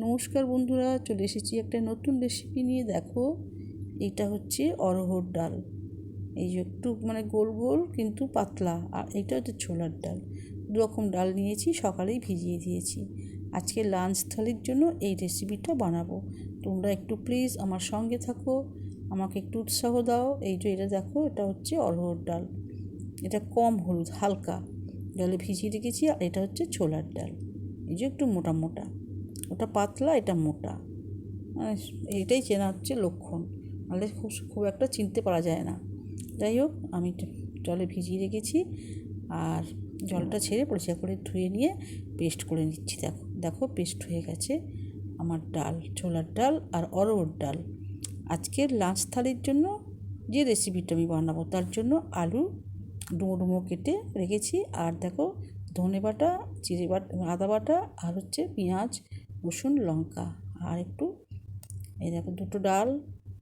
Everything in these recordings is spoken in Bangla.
নমস্কার বন্ধুরা, চলে এসেছি একটা নতুন রেসিপি নিয়ে। দেখো, এটা হচ্ছে অড়হর ডাল। এই যে একটু গোল গোল কিন্তু পাতলা, আর এটা হচ্ছে ছোলার ডাল। দু রকম ডাল নিয়েছি, সকালেই ভিজিয়ে দিয়েছি। আজকে লাঞ্চ থালির জন্য এই রেসিপিটা বানাবো। তোমরা একটু প্লিজ আমার সঙ্গে থাকো, আমাকে একটু উৎসাহ দাও। এই যে এটা দেখো, এটা হচ্ছে অড়হর ডাল। এটা কম হলুদ, হালকা জলে ভিজিয়ে রেখেছি। আর এটা হচ্ছে ছোলার ডাল। এই যে একটু মোটা মোটা, ওটা পাতলা, এটা মোটা। মানে এইটাই চেনা হচ্ছে লক্ষণ, নাহলে খুব একটা চিনতে পারা যায় না। যাই হোক, আমি জলে ভিজিয়ে রেখেছি, আর জলটা ছেড়ে পরিষ্কার করে ধুয়ে নিয়ে পেস্ট করে নিচ্ছি। দেখো দেখো পেস্ট হয়ে গেছে আমার ডাল, ছোলার ডাল আর অড়হর ডাল। আজকের লাঞ্চ থালির জন্য যে রেসিপিটা আমি বানাবো, তার জন্য আলু ডুমো ডুমো কেটে রেখেছি। আর দেখো, ধনে বাটা, জিরে বাটা, আদা বাটা, আর হচ্ছে পেঁয়াজ, রসুন, লঙ্কা, আর একটু এই দেখো দুটো ডাল,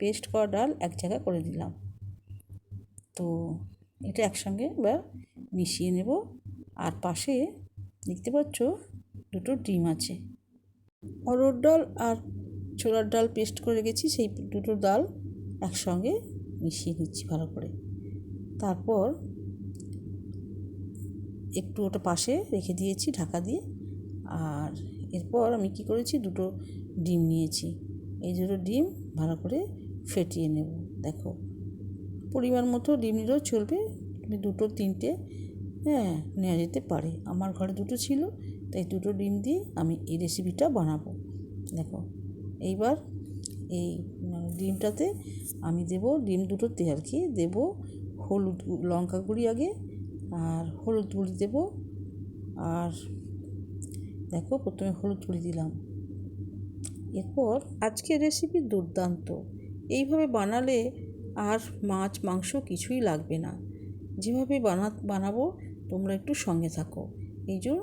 পেস্ট করা ডাল এক জায়গায় করে দিলাম। তো এটা একসঙ্গে এবার মিশিয়ে নেব। আর পাশে দেখতে পাচ্ছ দুটো ডিম আছে। অড়হর ডাল আর ছোলার ডাল পেস্ট করে রেখেছি, সেই দুটো ডাল একসঙ্গে মিশিয়ে নিচ্ছি ভালো করে। তারপর একটু ওটা পাশে রেখে দিয়েছি ঢাকা দিয়ে। আর এরপর আমি কি করেছি, দুটো ডিম নিয়েছি। এই দুটো ডিম ভালো করে ফেটিয়ে নেব। দেখো, পরিমাণ মতো ডিম নিলেও চলবে, তুমি দুটো তিনটে নেওয়া যেতে পারে। আমার ঘরে দুটো ছিল, তাই দুটো ডিম দিয়ে আমি এই রেসিপিটা বানাবো। দেখো, এইবার এই ডিমটাতে আমি দেবো, ডিম দুটোতে আর কি দেবো হলুদ, লঙ্কা গুঁড়ি আগে, আর হলুদ গুঁড়ি দেবো। আর দেখো, প্রথমে হলুদ গুঁড়ি দিলাম। এরপর আজকের রেসিপি দুর্দান্ত, এইভাবে বানালে আর মাছ মাংস কিছুই লাগবে না। যেভাবে বানাবো তোমরা একটু সঙ্গে থাকো। এই জন্য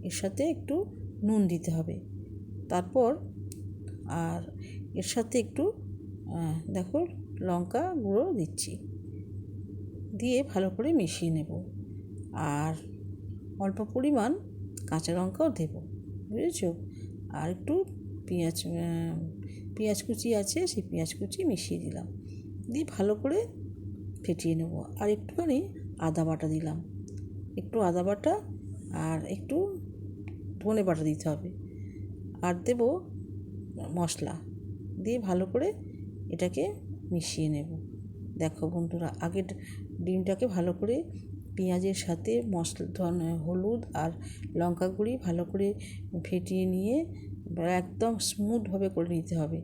এর সাথে একটু নুন দিতে হবে। তারপর আর এর সাথে একটু দেখো লঙ্কা গুঁড়ো দিচ্ছি, দিয়ে ভালো করে মিশিয়ে নেব। আর অল্প পরিমাণ কাঁচা লঙ্কাও দেবো, বুঝেছো? আর একটু পেঁয়াজ কুচি আছে, সেই পেঁয়াজ কুচি মিশিয়ে দিলাম, দিয়ে ভালো করে ফেটিয়ে নেব। আর একটুখানি আদা বাটা দিলাম, একটু আদা বাটা, আর একটু ধনে বাটা দিতে হবে। আর দেব মশলা, দিয়ে ভালো করে এটাকে মিশিয়ে নেব। দেখো বন্ধুরা, আগে ডিমটাকে ভালো করে পেঁয়াজের সাথে হলুদ আর লঙ্কা গুঁড়ি ভালো করে ফেটিয়ে নিয়ে একদম স্মুথভাবে করে নিতে হবে,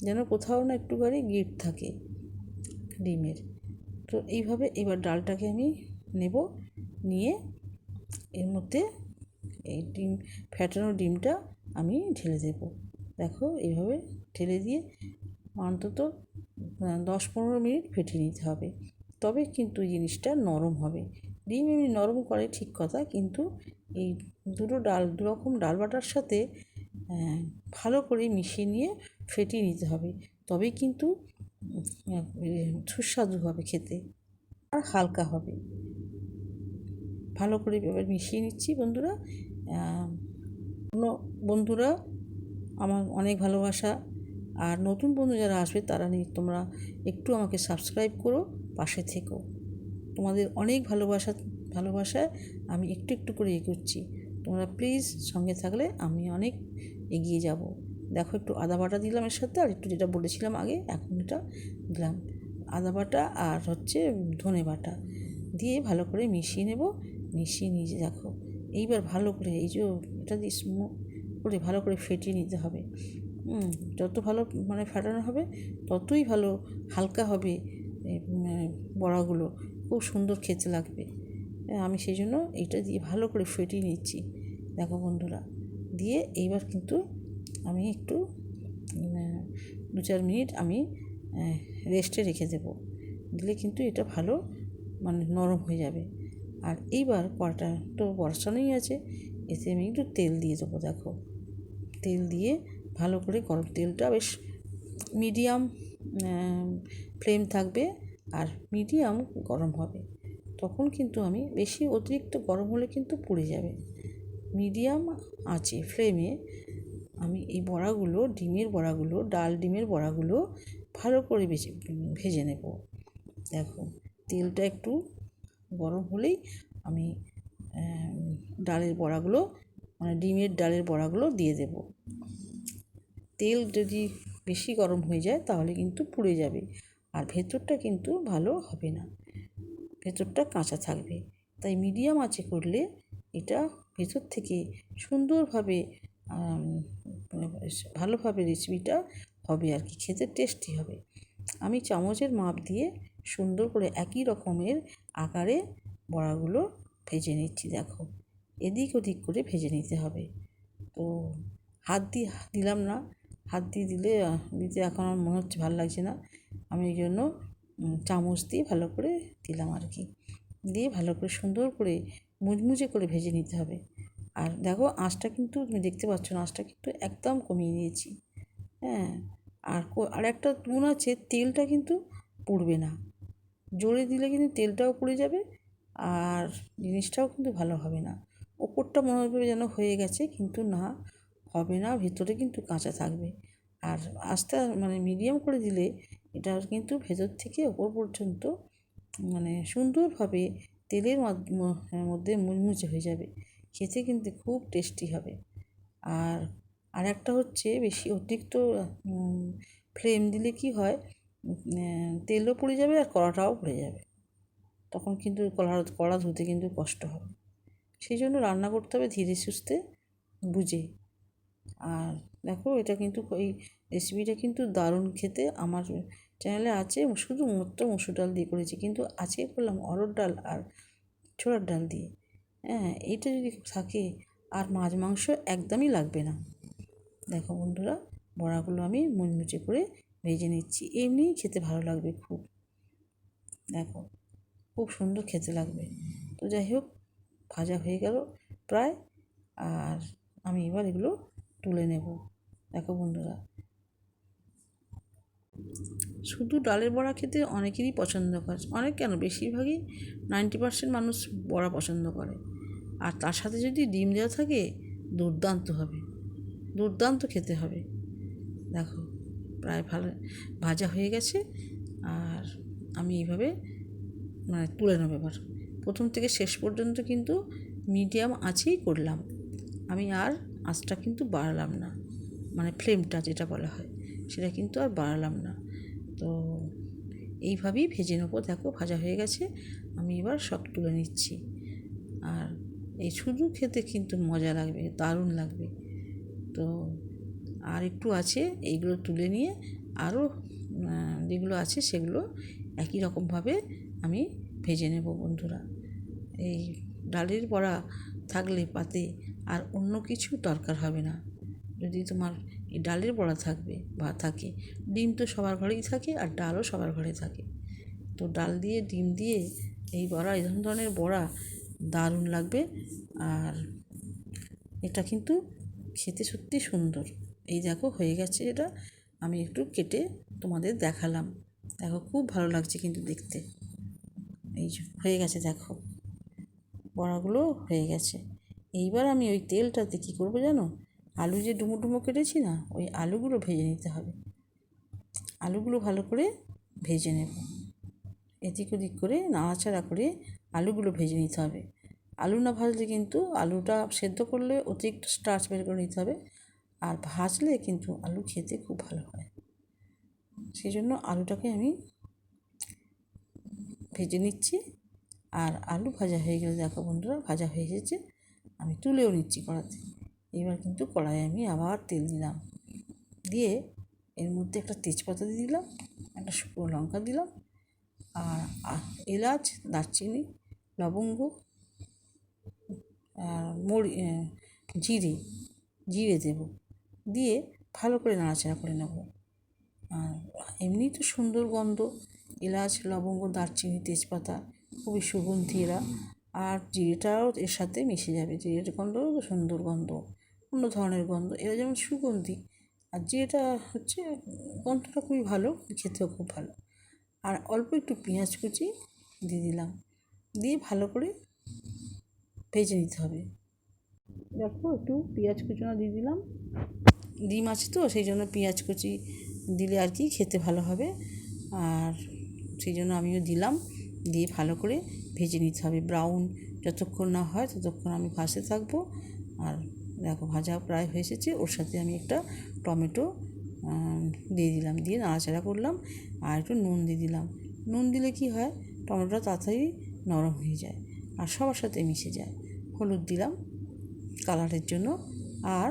যেন কোথাও না একটুখানি গিট থাকে ডিমের। তো এইভাবে এবার ডালটাকে আমি নেব, নিয়ে এর মধ্যে এই ফেটানো ডিমটা আমি ঢেলে দেব। দেখো, এইভাবে ঢেলে দিয়ে অন্তত 10-15 মিনিট ফেটিয়ে নিতে হবে, তবে কিন্তু জিনিসটা নরম হবে। ডিম এমনি নরম করে ঠিক কথা, কিন্তু এই দু রকম ডাল বাটার সাথে ভালো করে মিশিয়ে নিয়ে ফেটিয়ে নিতে হবে, তবেই কিন্তু সুস্বাদু হবে খেতে, আর হালকা হবে। ভালো করে এবার মিশিয়ে নিচ্ছি বন্ধুরা। বন্ধুরা, আমার অনেক ভালোবাসা। আর নতুন বন্ধু যারা আসবে তারা তোমরা একটু আমাকে সাবস্ক্রাইব করো, পাশে থেকো। তোমাদের অনেক ভালোবাসায় আমি একটু একটু করে এগোচ্ছি। তোমরা প্লিজ সঙ্গে থাকলে আমি অনেক এগিয়ে যাব। দেখো, একটু আদা বাটা দিলাম এর সাথে, আর একটু যেটা বলেছিলাম আগে, এখন এটা দিলাম আদা বাটা, আর হচ্ছে ধনে বাটা দিয়ে ভালো করে মিশিয়ে নেব। মিশিয়ে নিয়ে দেখো, এইবার ভালো করে এই যে এটা দিয়ে করে ভালো করে ফেটিয়ে নিতে হবে। যত ভালো ফাটানো হবে, ততই ভালো হালকা হবে বড়াগুলো, খুব সুন্দর খেতে লাগবে। আমি সেই জন্য এইটা দিয়ে ভালো করে ফেটিয়ে নিচ্ছি। দেখো বন্ধুরা, দিয়ে এইবার কিন্তু আমি একটু 2-4 মিনিট আমি রেস্টে রেখে দেবো, দিলে কিন্তু এটা ভালো নরম হয়ে যাবে। আর এইবার কড়াটা তো বসানোই আছে, এতে আমি একটু তেল দিয়ে দেবো। দেখো, তেল দিয়ে ভালো করে গরম, তেলটা বেশ মিডিয়াম ফ্লেম থাকবে, আর মিডিয়াম গরম হবে। তখন কিন্তু আমি বেশি অতিরিক্ত গরম হলে কিন্তু পুড়ে যাবে। মিডিয়াম আঁচে ফ্লেমে আমি এই বড়াগুলো, ডিমের বড়াগুলো, ডাল ডিমের বড়াগুলো ভালো করে ভেজে নেব। দেখো তেলটা একটু গরম হলেই আমি ডালের বড়াগুলো, মানে ডিমের ডালের বড়াগুলো দিয়ে দেব। তেল যদি বেশি গরম হয়ে যায় তাহলে কিন্তু পুড়ে যাবে, আর ভেতরটা কিন্তু ভালো হবে না, ভেতরটা কাঁচা থাকবে। তাই মিডিয়াম আঁচে করলে এটা ভেতর থেকে সুন্দরভাবে ভালোভাবে রেসিপিটা হবে আর কি, খেতে টেস্টি হবে। আমি চামচের মাপ দিয়ে সুন্দর করে একই রকমের আকারে বড়াগুলো ভেজে নিচ্ছি। দেখো এদিক ওদিক করে ভেজে নিতে হবে। তো হাত দিয়ে দিলাম না, হাত দিয়ে দিতে এখন আমার মনে হচ্ছে ভালো লাগছে না, আমি এই জন্য চামচ দিয়ে ভালো করে দিলাম আর কি, দিয়ে ভালো করে সুন্দর করে মুচমুচে করে ভেজে নিতে হবে। আর দেখো আঁচটা কিন্তু তুমি দেখতে পাচ্ছ না, আঁচটা কিন্তু একদম কমিয়ে দিয়েছি। হ্যাঁ, আর একটা গুণ আছে, তেলটা কিন্তু পুড়বে না, জোরে দিলে কিন্তু তেলটাও পুড়ে যাবে আর জিনিসটাও কিন্তু ভালো হবে না। ওপরটা মনে হবে যেন হয়ে গেছে, কিন্তু না, হবে না, ভেতরে কিন্তু কাঁচা থাকবে। আর আস্তে মানে মিডিয়াম করে দিলে এটা কিন্তু ভেতর থেকে ওপর পর্যন্ত মানে সুন্দরভাবে তেলের মধ্যে মুচমুচে হয়ে যাবে, খেতে কিন্তু খুব টেস্টি হবে। আর একটা হচ্ছে বেশি অতিরিক্ত ফ্লেম দিলে কি হয়, তেলও পুড়ে যাবে আর কড়াটাও পুড়ে যাবে, তখন কিন্তু কড়া ধুতে কিন্তু কষ্ট হবে। সেই জন্য রান্না করতে হবে ধীরে সুস্থে বুঝে। আর দেখো এটা কিন্তু এই রেসিপিটা কিন্তু দারুণ খেতে। আমার চ্যানেলে আছে, শুধুমাত্র মসুর ডাল দিয়ে করেছি, কিন্তু আজকে করলাম অরহর ডাল আর ছোলার ডাল দিয়ে। হ্যাঁ, এইটা যদি থাকে আর মাছ মাংস একদমই লাগবে না। দেখো বন্ধুরা, বড়াগুলো আমি মুচমুচে করে ভেজে নিচ্ছি, এমনিই খেতে ভালো লাগবে খুব। দেখো খুব সুন্দর খেতে লাগবে। তো যাই হোক, ভাজা হয়ে গেল প্রায়, আর আমি এবার এগুলো তুলে নেব। দেখো বন্ধুরা, শুধু ডালের বড়া খেতে অনেকেরই পছন্দ করে, অনেক কেন বেশিরভাগই 90% মানুষ বড়া পছন্দ করে, আর তার সাথে যদি ডিম দেওয়া থাকে দুর্দান্ত হবে, দুর্দান্ত খেতে হবে। দেখো প্রায় ভালো ভাজা হয়ে গেছে, আর আমি এইভাবে মানে তুলে নেব। এবার প্রথম থেকে শেষ পর্যন্ত কিন্তু মিডিয়াম আঁচেই করলাম, আমি আর আঁচটা কিন্তু বাড়ালাম না, মানে ফ্লেমটা যেটা বলা হয় সেটা কিন্তু আর বাড়ালাম না। তো এইভাবেই ভেজে নেবো। দেখো ভাজা হয়ে গেছে, আমি এবার সব তুলে নিচ্ছি। আর এই শুধু খেতে কিন্তু মজা লাগবে, দারুণ লাগবে। তো আর একটু আছে, এইগুলো তুলে নিয়ে আরও যেগুলো আছে সেগুলো একই রকমভাবে আমি ভেজে নেব বন্ধুরা। এই ডালের বড়া থাকলে পাতে আর অন্য কিছু দরকার হবে না। যদি তোমার এই ডালের বড়া থাকবে বা থাকে, ডিম তো সবার ঘরেই থাকে আর ডালও সবার ঘরে থাকে, তো ডাল দিয়ে ডিম দিয়ে এই বড়া, এই ধরনের বড়া দারুণ লাগবে। আর এটা কিন্তু খেতে সত্যি সুন্দর। এই দেখো হয়ে গেছে এটা, আমি একটু কেটে তোমাদের দেখালাম। দেখো খুব ভালো লাগছে কিন্তু দেখতে। এই যে হয়ে গেছে, দেখো বড়াগুলো হয়ে গেছে। এইবার আমি ওই তেলটাতে কী করবো জানো, আলু যে ডুমো ডুমো কেটেছি না, ওই আলুগুলো ভেজে নিতে হবে। আলুগুলো ভালো করে ভেজে নেব, এদিক ওদিক করে নাড়াচাড়া করে আলুগুলো ভেজে নিতে হবে। আলু না ভাজলে কিন্তু, আলুটা সেদ্ধ করলে অতিরিক্ত স্টার্চ বের করে নিতে হবে, আর ভাজলে কিন্তু আলু খেতে খুব ভালো হয়। সেই জন্য আলুটাকে আমি ভেজে নিচ্ছি। আর আলু ভাজা হয়ে গেলে দেখো বন্ধুরা ভাজা হয়ে গেছে, আমি তুলেও নিচ্ছি কড়াতে। এবার কিন্তু কড়াইয়ে আমি আবার তেল দিলাম, দিয়ে এর মধ্যে একটা তেজপাতা দিয়ে দিলাম, একটা শুকনো লঙ্কা দিলাম, আর এলাচ, দারচিনি, লবঙ্গ, জিরে জিরে দেব, দিয়ে ভালো করে নাড়াচাড়া করে নেব। আর এমনিই তো সুন্দর গন্ধ, এলাচ, লবঙ্গ, দারচিনি, তেজপাতা খুবই সুগন্ধি এরা, আর জিরেটাও এর সাথে মিশে যাবে। জিরের গন্ধও সুন্দর গন্ধ, অন্য ধরনের গন্ধ, এরা যেমন সুগন্ধি, আর জিরেটা হচ্ছে গন্ধটা খুবই ভালো, খেতেও খুব ভালো। আর অল্প একটু পেঁয়াজ কুচি দিয়ে দিলাম, দিয়ে ভালো করে ভেজে নিতে হবে। দেখো একটু পেঁয়াজ কুচুনো দিয়ে দিলাম, ডিম আছে তো সেই জন্য পেঁয়াজ কুচি দিলে আর কি খেতে ভালো হবে, আর সেই জন্য আমিও দিলাম। দিয়ে ভালো করে ভেজে নিতে হবে, ব্রাউন যতক্ষণ না হয় ততক্ষণ আমি ভাজতে থাকবো। আর দেখো ভাজা প্রায় হয়ে এসেছে, ওর সাথে আমি একটা টমেটো দিয়ে দিলাম, দিয়ে নাড়াচাড়া করলাম, আর একটু নুন দিয়ে দিলাম। নুন দিলে কি হয়, টমেটোটা তাড়াতাড়ি নরম হয়ে যায় আর সবার সাথে মিশে যায়। হলুদ দিলাম কালারের জন্য, আর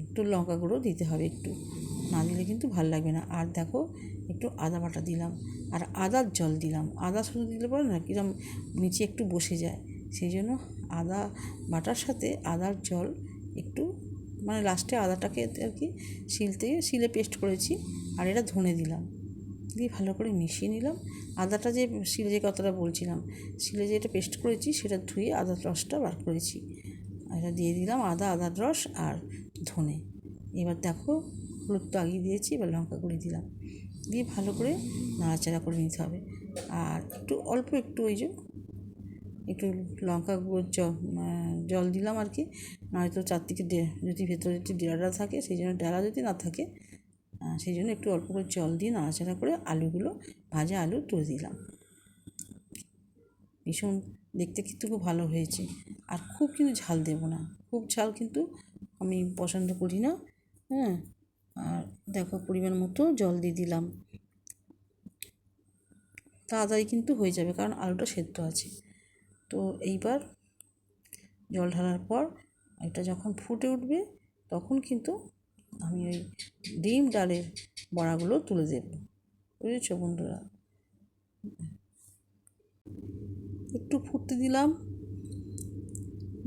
একটু লঙ্কা গুঁড়ো দিতে হবে, একটু না দিলে কিন্তু ভালো লাগবে না। আর দেখো একটু আদা বাটা দিলাম, আর আদার জল দিলাম। আদা শুধু দিলে পরে না কিরম নিচে একটু বসে যায়, সেই জন্য আদা বাটার সাথে আদার জল একটু, মানে লাস্টে আদাটাকে আর কি শিলে পেস্ট করেছি, আর এটা ধনে দিলাম, দিয়ে ভালো করে মিশিয়ে নিলাম। আদাটা যে শিলে যে কথাটা বলছিলাম, শিলে যে এটা পেস্ট করেছি সেটা ধুয়ে আদার রসটা বার করেছি, এটা দিয়ে দিলাম, আদার রস আর ধনে। এবার দেখো হলুদ তো আগিয়ে দিয়েছি, এবার লঙ্কা গুঁড়ো দিলাম, দিয়ে ভালো করে নাড়াচাড়া করে নিতে হবে। আর অল্প একটু ওই যে একটু লঙ্কা গুঁড়োর জল দিলাম আর কি, নয়তো চারদিকে যদি ভেতরে যদি ডেলা থাকে, সেই জন্য ডেলা যদি না থাকে সেই জন্য একটু অল্প করে জল দিয়ে নাড়াচাড়া করে আলুগুলো, ভাজা আলু তুলে দিলাম। ভীষণ দেখতে কিন্তু খুব ভালো হয়েছে, আর খুব কিন্তু ঝাল দেবো না, খুব ঝাল কিন্তু আমি পছন্দ করি না। হ্যাঁ, আর দেখো পরিমাণ মতো জল দিয়ে দিলাম, তাড়াতাড়ি কিন্তু হয়ে যাবে কারণ আলুটা সেদ্ধ আছে। তো এইবার জল ঢালার পর এটা যখন ফুটে উঠবে তখন কিন্তু আমি ওই ডিম ডালের বড়াগুলো তুলে দেব, বুঝেছো বন্ধুরা। একটু ফুটতে দিলাম,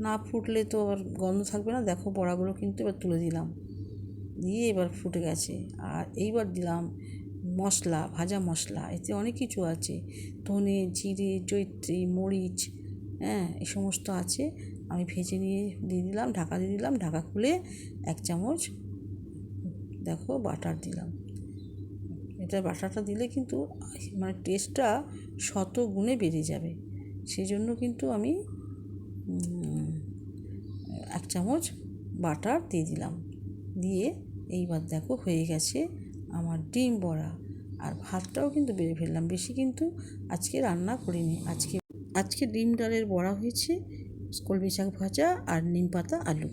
না ফুটলে তো আবার গন্ধ থাকবে না। দেখো বড়াগুলো কিন্তু এবার তুলে দিলাম, দিয়ে এবার ফুটে গেছে। আর এইবার দিলাম মশলা, ভাজা মশলা, এতে অনেক কিছু আছে, ধনে, জিরে, জয়িত্রী, মরিচ, হ্যাঁ এই সমস্ত আছে। আমি ভেজে নিয়ে দিয়ে দিলাম, ঢাকা দিয়ে দিলাম, ঢাকা খুলে 1 চামচ দেখো বাটার দিলাম। এটা বাটারটা দিলে কিন্তু মানে টেস্টটা শতগুণে বেড়ে যাবে, সেই জন্য কিন্তু আমি 1 চামচ বাটার দিয়ে দিলাম। দিয়ে এইবার দেখো হয়ে গেছে আমার ডিম বড়া, আর ভাতটাও কিন্তু বেড়ে ফেললাম, বেশি কিন্তু আজকে রান্না করিনি। আজকে ডিম ডালের বড়া হয়েছে, কলমি শাক ভাজা আর নিম পাতা আলু।